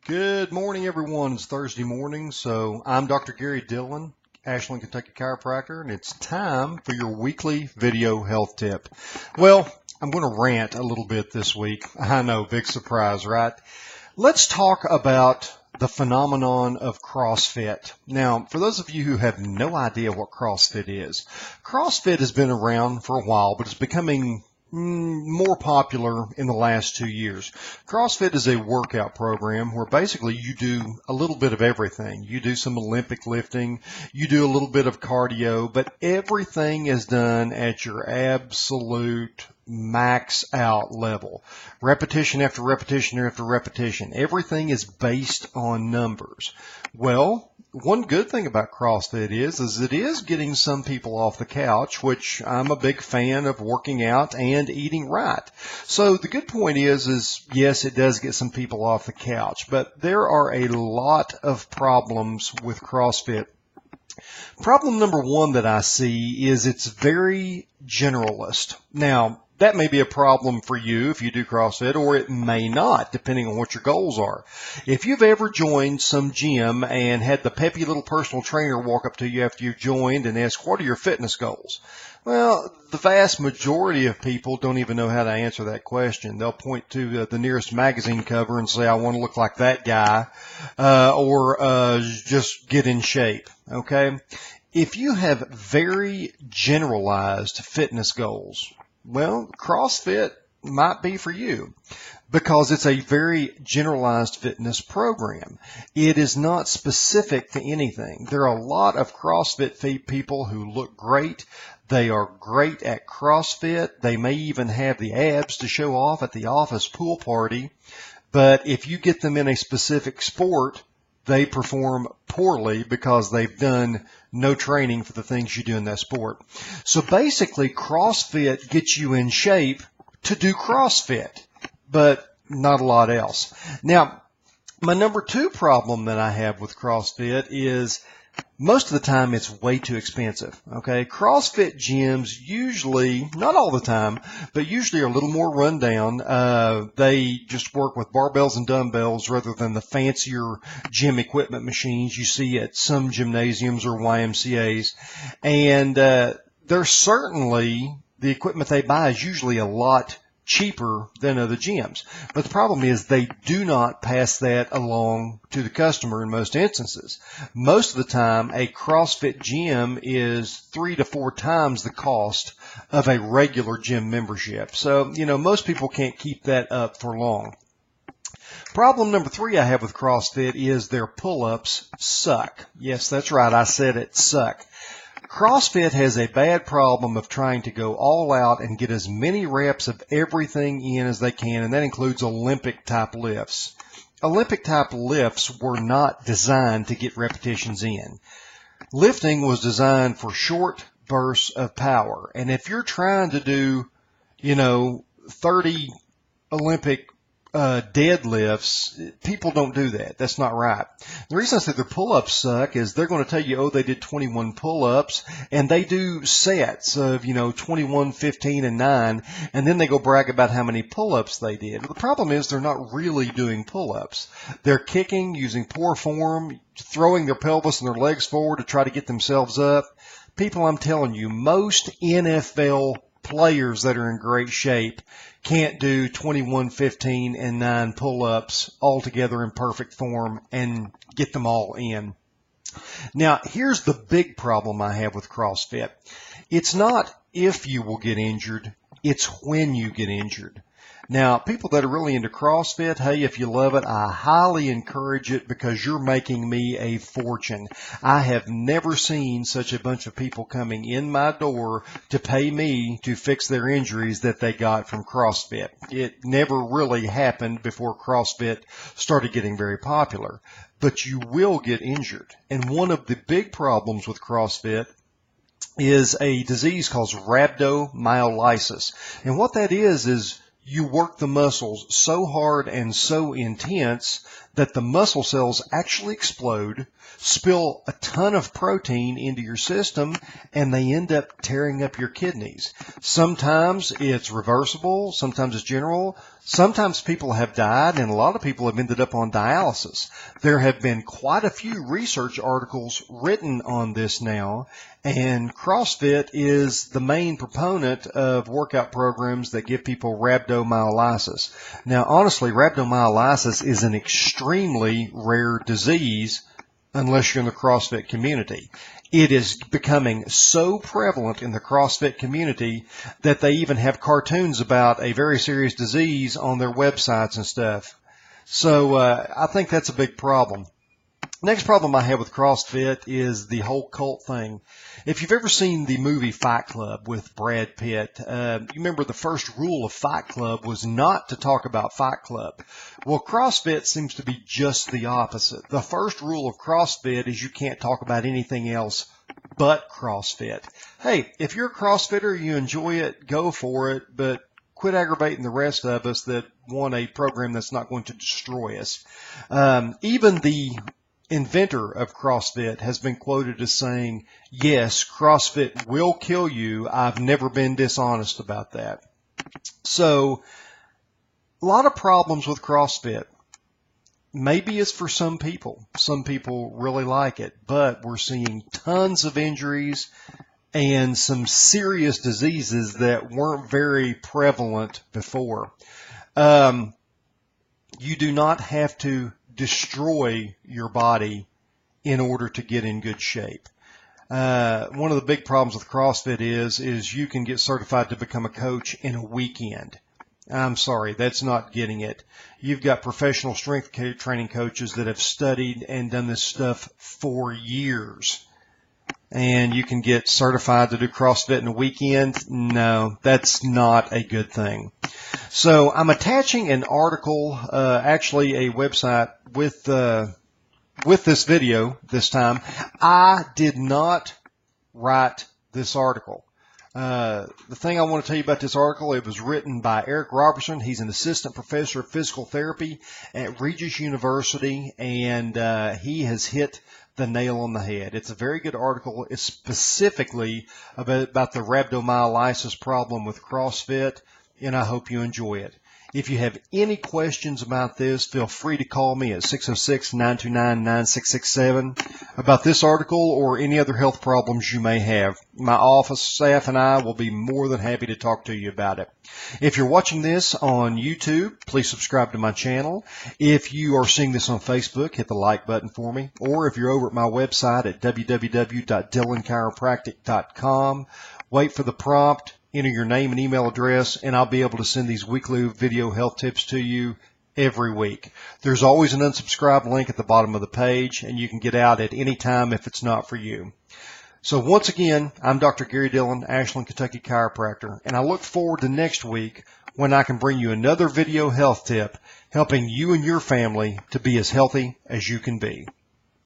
Good morning, everyone. It's Thursday morning, so I'm Dr. Gary Dillon, Ashland, Kentucky Chiropractor, and it's time for your weekly video health tip. Well, I'm going to rant a little bit this week. I know, big surprise, right? Let's talk about the phenomenon of CrossFit. Now, for those of you who have no idea what CrossFit is, CrossFit has been around for a while, but it's becoming more popular in the last 2 years. CrossFit is a workout program where basically you do a little bit of everything. You do some Olympic lifting, you do a little bit of cardio, but everything is done at your absolute max out level. Repetition after repetition after repetition. Everything is based on numbers. Well, one good thing about CrossFit is it is getting some people off the couch, which I'm a big fan of working out and eating right. So the good point is yes, it does get some people off the couch, but there are a lot of problems with CrossFit. Problem number one that I see is it's very generalist. Now, that may be a problem for you if you do CrossFit, or it may not, depending on what your goals are. If you've ever joined some gym and had the peppy little personal trainer walk up to you after you've joined and ask, what are your fitness goals? Well, the vast majority of people don't even know how to answer that question. They'll point to the nearest magazine cover and say, I want to look like that guy, or just get in shape, okay? If you have very generalized fitness goals, well, CrossFit might be for you because it's a very generalized fitness program. It is not specific to anything. There are a lot of CrossFit people who look great. They are great at CrossFit. They may even have the abs to show off at the office pool party. But if you get them in a specific sport, they perform poorly because they've done no training for the things you do in that sport. So basically, CrossFit gets you in shape to do CrossFit, but not a lot else. Now, my number two problem that I have with CrossFit is most of the time it's way too expensive, okay? CrossFit gyms usually, not all the time, but usually are a little more run down. They just work with barbells and dumbbells rather than the fancier gym equipment machines you see at some gymnasiums or YMCAs. And they're certainly, the equipment they buy is usually a lot cheaper than other gyms. But the problem is they do not pass that along to the customer in most instances. Most of the time, a CrossFit gym is 3 to 4 times the cost of a regular gym membership. So, most people can't keep that up for long. Problem number 3 I have with CrossFit is their pull-ups suck. Yes, that's right. I said it, suck. CrossFit has a bad problem of trying to go all out and get as many reps of everything in as they can, and that includes Olympic-type lifts. Olympic-type lifts were not designed to get repetitions in. Lifting was designed for short bursts of power, and if you're trying to do, 30 Olympic deadlifts, people don't do that. That's not right. The reason I say their pull-ups suck is they're going to tell you, they did 21 pull-ups, and they do sets of, 21, 15, and 9, and then they go brag about how many pull-ups they did. The problem is they're not really doing pull-ups. They're kicking, using poor form, throwing their pelvis and their legs forward to try to get themselves up. People, I'm telling you, most NFL players that are in great shape can't do 21, 15, and 9 pull-ups all together in perfect form and get them all in. Now, here's the big problem I have with CrossFit. It's not if you will get injured, it's when you get injured. Now, people that are really into CrossFit, hey, if you love it, I highly encourage it because you're making me a fortune. I have never seen such a bunch of people coming in my door to pay me to fix their injuries that they got from CrossFit. It never really happened before CrossFit started getting very popular. But you will get injured. And one of the big problems with CrossFit is a disease called rhabdomyolysis. And what that is you work the muscles so hard and so intense that the muscle cells actually explode, spill a ton of protein into your system, and they end up tearing up your kidneys. Sometimes it's reversible, sometimes it's general, Sometimes people have died, and a lot of people have ended up on dialysis. There have been quite a few research articles written on this now, and CrossFit is the main proponent of workout programs that give people rhabdomyolysis. Now, honestly, rhabdomyolysis is an extremely rare disease unless you're in the CrossFit community. It is becoming so prevalent in the CrossFit community that they even have cartoons about a very serious disease on their websites and stuff. So I think that's a big problem. Next problem I have with CrossFit is the whole cult thing. If you've ever seen the movie Fight Club with Brad Pitt, you remember the first rule of Fight Club was not to talk about Fight Club. Well, CrossFit seems to be just the opposite. The first rule of CrossFit is you can't talk about anything else but CrossFit. Hey, if you're a CrossFitter, you enjoy it, go for it, but quit aggravating the rest of us that want a program that's not going to destroy us. Even the inventor of CrossFit has been quoted as saying, yes, CrossFit will kill you. I've never been dishonest about that. So a lot of problems with CrossFit. Maybe it's for some people. Some people really like it, but we're seeing tons of injuries and some serious diseases that weren't very prevalent before. You do not have to destroy your body in order to get in good shape. One of the big problems with CrossFit is you can get certified to become a coach in a weekend. I'm sorry, that's not getting it. You've got professional strength training coaches that have studied and done this stuff for years. And you can get certified to do CrossFit in a weekend. No, that's not a good thing. So I'm attaching an article, actually a website with this video this time. I did not write this article. The thing I want to tell you about this article, it was written by Eric Robertson. He's an assistant professor of physical therapy at Regis University, and he has hit the nail on the head. It's a very good article. It's specifically about the rhabdomyolysis problem with CrossFit, and I hope you enjoy it. If you have any questions about this, feel free to call me at 606-929-9667 about this article or any other health problems you may have. My office staff and I will be more than happy to talk to you about it. If you're watching this on YouTube, please subscribe to my channel. If you are seeing this on Facebook, hit the like button for me. Or if you're over at my website at www.dillonchiropractic.com, wait for the prompt. Enter your name and email address, and I'll be able to send these weekly video health tips to you every week. There's always an unsubscribe link at the bottom of the page, and you can get out at any time if it's not for you. So once again, I'm Dr. Gary Dillon, Ashland, Kentucky Chiropractor, and I look forward to next week when I can bring you another video health tip helping you and your family to be as healthy as you can be.